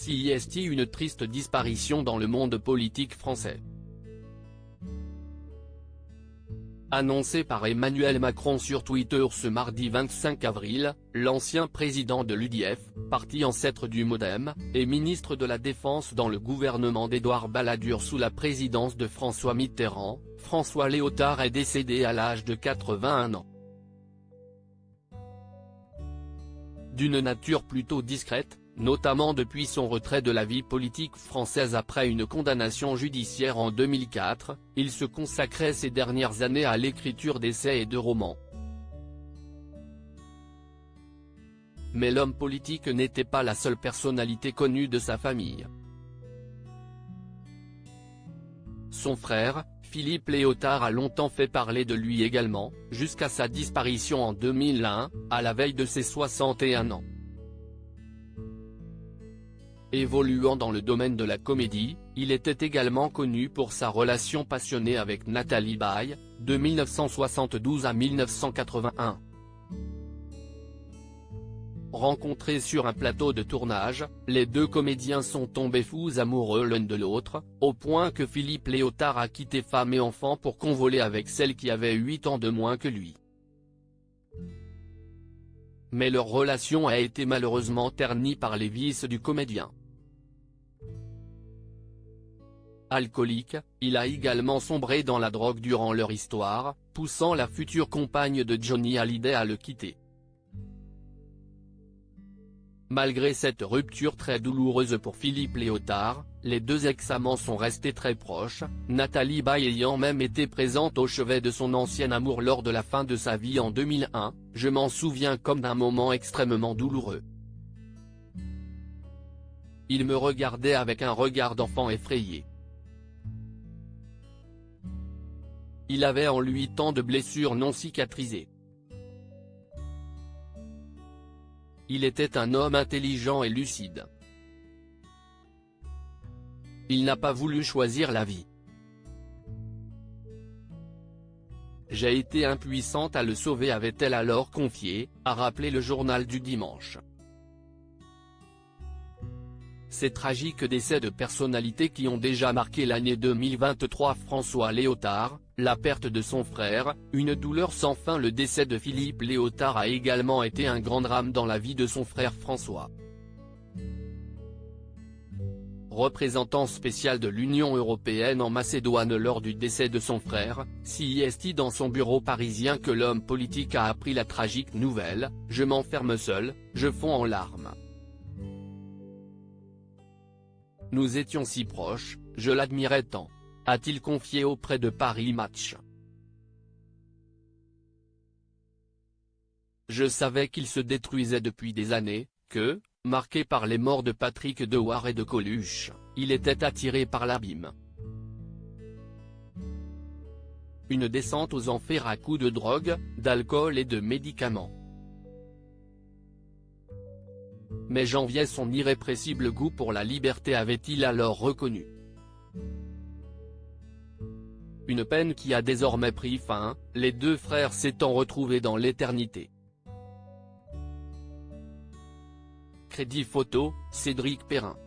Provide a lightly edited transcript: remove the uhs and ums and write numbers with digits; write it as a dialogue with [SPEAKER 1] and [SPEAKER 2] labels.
[SPEAKER 1] CIST, une triste disparition dans le monde politique français. Annoncé par Emmanuel Macron sur Twitter ce mardi 25 avril, l'ancien président de l'UDF, parti ancêtre du MoDem, et ministre de la Défense dans le gouvernement d'Édouard Balladur sous la présidence de François Mitterrand, François Léotard est décédé à l'âge de 81 ans. D'une nature plutôt discrète, notamment depuis son retrait de la vie politique française après une condamnation judiciaire en 2004, il se consacrait ces dernières années à l'écriture d'essais et de romans. Mais l'homme politique n'était pas la seule personnalité connue de sa famille. Son frère, Philippe Léotard, a longtemps fait parler de lui également, jusqu'à sa disparition en 2001, à la veille de ses 61 ans. Évoluant dans le domaine de la comédie, il était également connu pour sa relation passionnée avec Nathalie Baye, de 1972 à 1981. Rencontrés sur un plateau de tournage, les deux comédiens sont tombés fous amoureux l'un de l'autre, au point que Philippe Léotard a quitté femme et enfants pour convoler avec celle qui avait 8 ans de moins que lui. Mais leur relation a été malheureusement ternie par les vices du comédien. Alcoolique, il a également sombré dans la drogue durant leur histoire, poussant la future compagne de Johnny Hallyday à le quitter. Malgré cette rupture très douloureuse pour Philippe Léotard, les deux ex-amants sont restés très proches, Nathalie Baye ayant même été présente au chevet de son ancien amour lors de la fin de sa vie en 2001, je m'en souviens comme d'un moment extrêmement douloureux. Il me regardait avec un regard d'enfant effrayé. Il avait en lui tant de blessures non cicatrisées. Il était un homme intelligent et lucide. Il n'a pas voulu choisir la vie. J'ai été impuissante à le sauver, avait-elle alors confié, a rappelé le journal du dimanche. Ces tragiques décès de personnalités qui ont déjà marqué l'année 2023. François Léotard, la perte de son frère, une douleur sans fin. Le décès de Philippe Léotard a également été un grand drame dans la vie de son frère François. Représentant spécial de l'Union européenne en Macédoine lors du décès de son frère, CIST dans son bureau parisien que l'homme politique a appris la tragique nouvelle, « Je m'enferme seul, je fonds en larmes. Nous étions si proches, je l'admirais tant », a-t-il confié auprès de Paris Match. Je savais qu'il se détruisait depuis des années, que, marqué par les morts de Patrick Dewar et de Coluche, il était attiré par l'abîme. Une descente aux enfers à coups de drogue, d'alcool et de médicaments. Mais j'enviais son irrépressible goût pour la liberté, avait-il alors reconnu. Une peine qui a désormais pris fin, les deux frères s'étant retrouvés dans l'éternité. Crédit photo, Cédric Perrin.